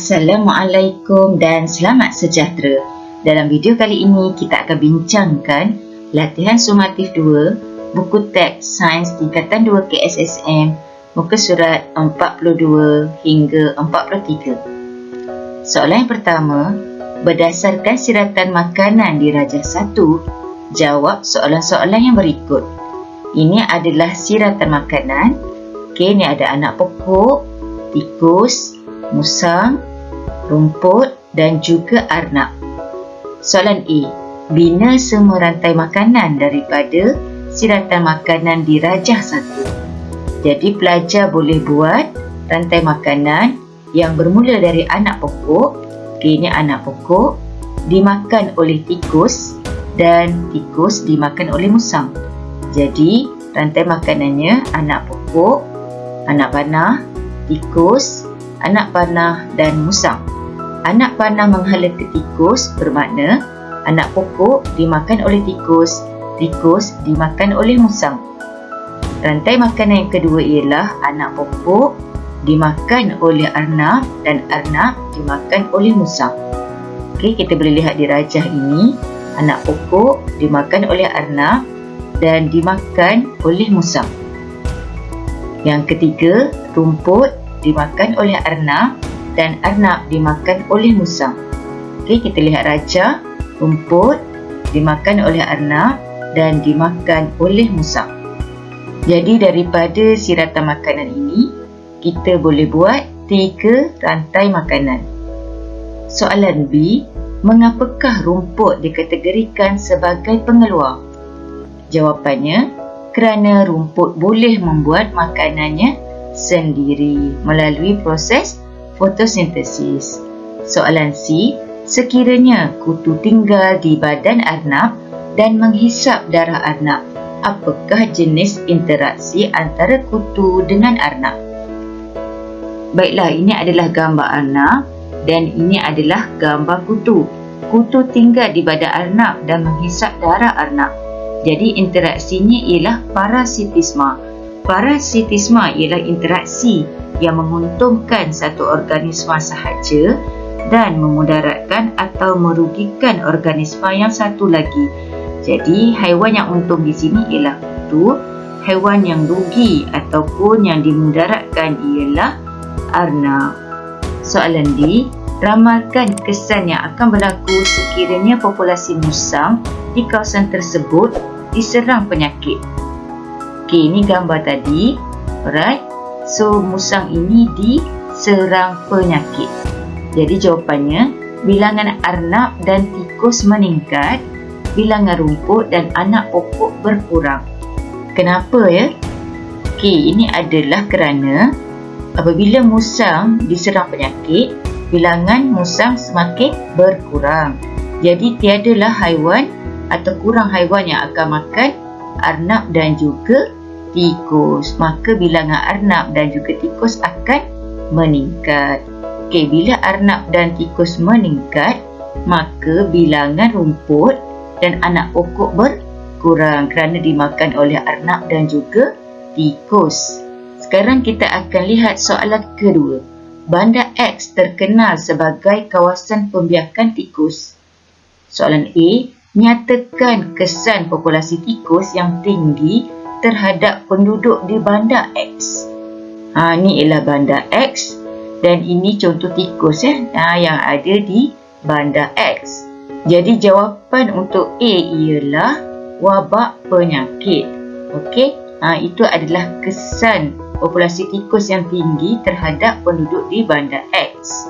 Assalamualaikum dan selamat sejahtera. Dalam video kali ini kita akan bincangkan latihan sumatif 2 buku teks Sains tingkatan 2 KSSM muka surat 42 hingga 43. Soalan yang pertama, berdasarkan siratan makanan di Rajah 1, jawab soalan-soalan yang berikut. Ini adalah siratan makanan. Okey, ni ada anak pokok, tikus, musang, rumput dan juga arnab. Soalan A. Bina semua rantai makanan daripada siratan makanan di Rajah 1. Jadi pelajar boleh buat rantai makanan yang bermula dari anak pokok. Okey, ini anak pokok dimakan oleh tikus dan tikus dimakan oleh musang. Jadi rantai makanannya anak pokok, anak panah, tikus, anak panah dan musang. Anak panah menghala ke tikus bermakna anak pokok dimakan oleh tikus, tikus dimakan oleh musang. Rantai makanan yang kedua ialah anak pokok dimakan oleh arnab dan arnab dimakan oleh musang. Okey, kita boleh lihat di rajah ini anak pokok dimakan oleh arnab dan dimakan oleh musang. Yang ketiga, rumput dimakan oleh arnab dan arnab dimakan oleh musang. Okey, kita lihat rajah, rumput dimakan oleh arnab dan dimakan oleh musang. Jadi daripada siratan makanan ini, kita boleh buat 3 rantai makanan. Soalan B, mengapakah rumput dikategorikan sebagai pengeluar? Jawapannya, kerana rumput boleh membuat makanannya sendiri melalui proses fotosintesis. Soalan C, sekiranya kutu tinggal di badan arnab dan menghisap darah arnab, apakah jenis interaksi antara kutu dengan arnab? Baiklah, ini adalah gambar arnab dan ini adalah gambar kutu. Kutu tinggal di badan arnab dan menghisap darah arnab. Jadi interaksinya ialah parasitisma. Parasitisma ialah interaksi yang menguntungkan satu organisma sahaja dan memudaratkan atau merugikan organisma yang satu lagi. Jadi haiwan yang untung di sini ialah kutu, haiwan yang rugi ataupun yang dimudaratkan ialah arnab. Soalan D, ramalkan kesan yang akan berlaku sekiranya populasi musang di kawasan tersebut diserang penyakit. Okey, ini gambar tadi. Alright. So, musang ini diserang penyakit. Jadi, jawapannya, bilangan arnab dan tikus meningkat, bilangan rumput dan anak pokok berkurang. Kenapa ya? Okey, ini adalah kerana apabila musang diserang penyakit, bilangan musang semakin berkurang. Jadi, tiadalah haiwan atau kurang haiwan yang akan makan arnab dan juga tikus, maka bilangan arnab dan juga tikus akan meningkat. Okey, bila arnab dan tikus meningkat, maka bilangan rumput dan anak pokok berkurang kerana dimakan oleh arnab dan juga tikus. Sekarang kita akan lihat soalan kedua. Bandar X terkenal sebagai kawasan pembiakan tikus. Soalan A, nyatakan kesan populasi tikus yang tinggi terhadap penduduk di bandar X. Ini ialah bandar X dan ini contoh tikus yang ada di bandar X. Jadi jawapan untuk A ialah wabak penyakit. Okey, itu adalah kesan populasi tikus yang tinggi terhadap penduduk di bandar X.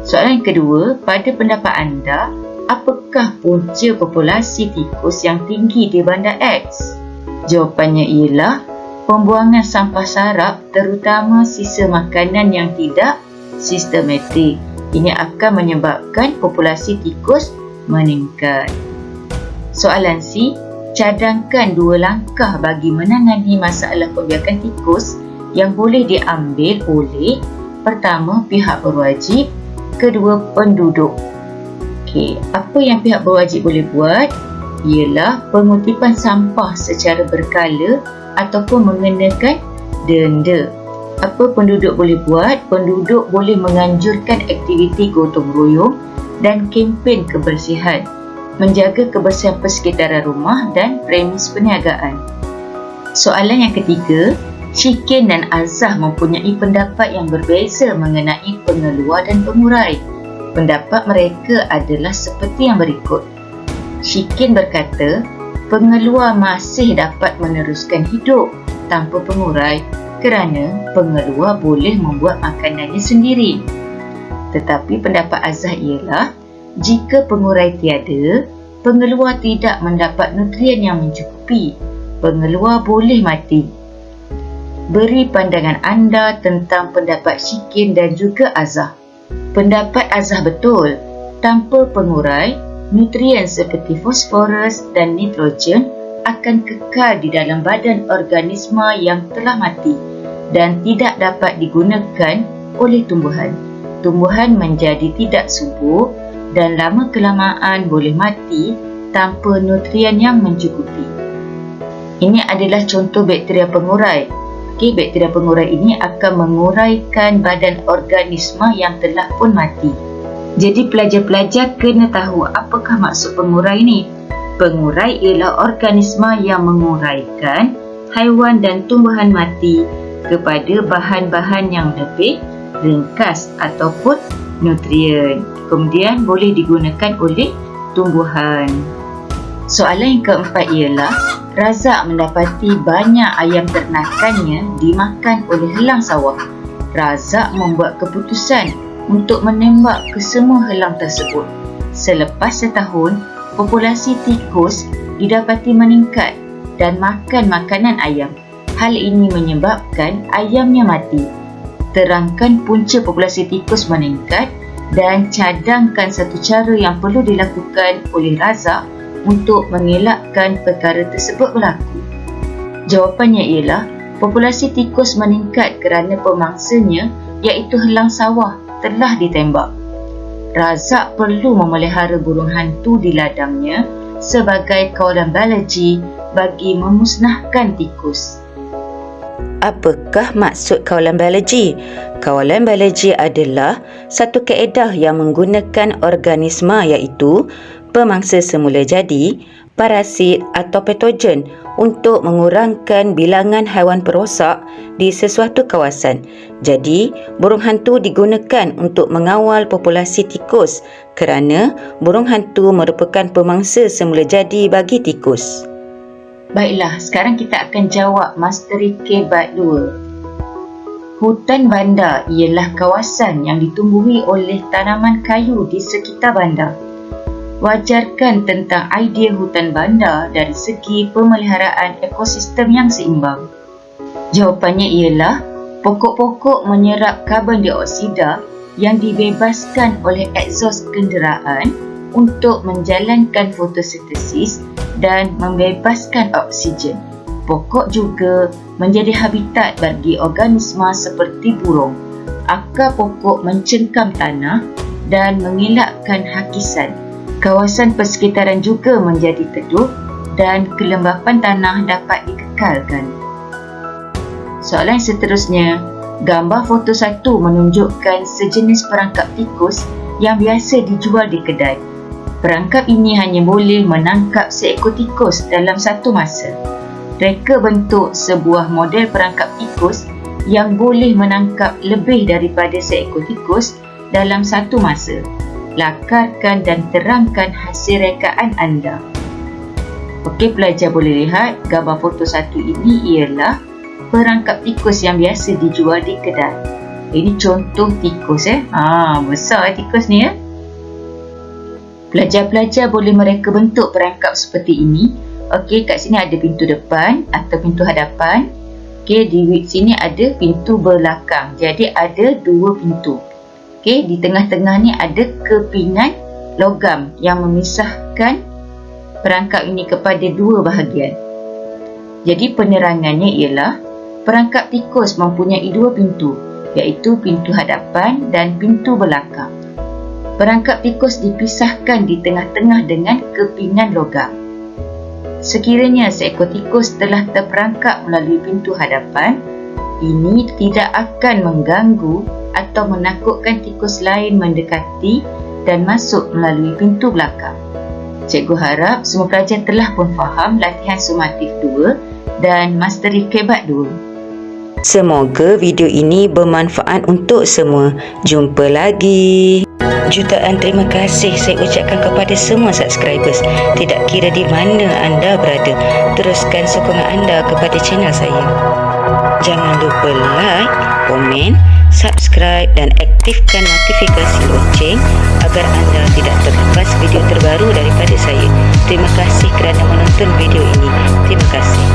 Soalan yang kedua, pada pendapat anda, apakah punca populasi tikus yang tinggi di bandar X? Jawapannya ialah pembuangan sampah sarap, terutama sisa makanan yang tidak sistematik. Ini akan menyebabkan populasi tikus meningkat. Soalan C, cadangkan 2 langkah bagi menangani masalah pembiakan tikus yang boleh diambil oleh pertama, pihak berwajib, kedua, penduduk. Okey, apa yang pihak berwajib boleh buat ialah pengutipan sampah secara berkala ataupun mengenakan denda. Apa penduduk boleh buat? Penduduk boleh menganjurkan aktiviti gotong royong dan kempen kebersihan, menjaga kebersihan persekitaran rumah dan premis perniagaan. Soalan yang ketiga, Shikin dan Azah mempunyai pendapat yang berbeza mengenai pengeluar dan pengurai. Pendapat mereka adalah seperti yang berikut. Shikin berkata, pengeluar masih dapat meneruskan hidup tanpa pengurai kerana pengeluar boleh membuat makanannya sendiri. Tetapi pendapat Azah ialah, jika pengurai tiada, pengeluar tidak mendapat nutrien yang mencukupi. Pengeluar boleh mati. Beri pandangan anda tentang pendapat Shikin dan juga Azah. Pendapat Azah betul. Tanpa pengurai, nutrien seperti fosforus dan nitrogen akan kekal di dalam badan organisma yang telah mati dan tidak dapat digunakan oleh tumbuhan. Tumbuhan menjadi tidak subur dan lama-kelamaan boleh mati tanpa nutrien yang mencukupi. Ini adalah contoh bakteria pengurai. Bakteria pengurai ini akan menguraikan badan organisma yang telah pun mati. Jadi pelajar-pelajar kena tahu apakah maksud pengurai ini. Pengurai ialah organisma yang menguraikan haiwan dan tumbuhan mati kepada bahan-bahan yang lebih ringkas ataupun nutrien. Kemudian boleh digunakan oleh tumbuhan. Soalan yang keempat ialah, Razak mendapati banyak ayam ternakannya dimakan oleh helang sawah. Razak membuat keputusan untuk menembak ke semua helang tersebut. Selepas setahun, populasi tikus didapati meningkat dan makan makanan ayam. Hal ini menyebabkan ayamnya mati. Terangkan punca populasi tikus meningkat dan cadangkan satu cara yang perlu dilakukan oleh Razak untuk mengelakkan perkara tersebut berlaku. Jawapannya ialah, populasi tikus meningkat kerana pemangsanya iaitu helang sawah telah ditembak. Razak perlu memelihara burung hantu di ladangnya sebagai kawalan biologi bagi memusnahkan tikus. Apakah maksud kawalan biologi? Kawalan biologi adalah satu kaedah yang menggunakan organisma iaitu pemangsa semula jadi, parasit atau patogen untuk mengurangkan bilangan haiwan perosak di sesuatu kawasan. Jadi, burung hantu digunakan untuk mengawal populasi tikus kerana burung hantu merupakan pemangsa semula jadi bagi tikus. Baiklah, sekarang kita akan jawab Masteri K Bab 2. Hutan bandar ialah kawasan yang ditumbuhi oleh tanaman kayu di sekitar bandar. Wajarkan tentang idea hutan bandar dari segi pemeliharaan ekosistem yang seimbang. Jawapannya ialah, pokok-pokok menyerap karbon dioksida yang dibebaskan oleh egsos kenderaan untuk menjalankan fotosintesis dan membebaskan oksigen. Pokok juga menjadi habitat bagi organisma seperti burung. Akar pokok mencengkam tanah dan mengelakkan hakisan. Kawasan persekitaran juga menjadi teduh dan kelembapan tanah dapat dikekalkan. Soalan seterusnya, gambar foto 1 menunjukkan sejenis perangkap tikus yang biasa dijual di kedai. Perangkap ini hanya boleh menangkap seekor tikus dalam satu masa. Reka bentuk sebuah model perangkap tikus yang boleh menangkap lebih daripada seekor tikus dalam satu masa. Lakarkan dan terangkan hasil rekaan anda. Okey, pelajar boleh lihat gambar foto 1 ini ialah perangkap tikus yang biasa dijual di kedai. Ini contoh tikus besar tikus ni ya. Pelajar-pelajar boleh mereka bentuk perangkap seperti ini. Okey, kat sini ada pintu depan atau pintu hadapan. Okey, di sini ada pintu belakang. Jadi ada dua pintu. Okey, di tengah-tengah ni ada kepingan logam yang memisahkan perangkap ini kepada dua bahagian. Jadi penerangannya ialah perangkap tikus mempunyai dua pintu, iaitu pintu hadapan dan pintu belakang. Perangkap tikus dipisahkan di tengah-tengah dengan kepingan logam. Sekiranya seekor tikus telah terperangkap melalui pintu hadapan, Ini tidak akan mengganggu atau menakutkan tikus lain mendekati dan masuk melalui pintu belakang. Cikgu harap semua pelajar telah pun faham latihan sumatif 2 dan masteri kebat 2. Semoga video ini bermanfaat untuk semua. Jumpa lagi. Jutaan terima kasih saya ucapkan kepada semua subscribers. Tidak kira di mana anda berada, teruskan sokongan anda kepada channel saya. Jangan lupa like, komen, subscribe dan aktifkan notifikasi lonceng agar anda tidak terlepas video terbaru daripada saya. Terima kasih kerana menonton video ini. Terima kasih.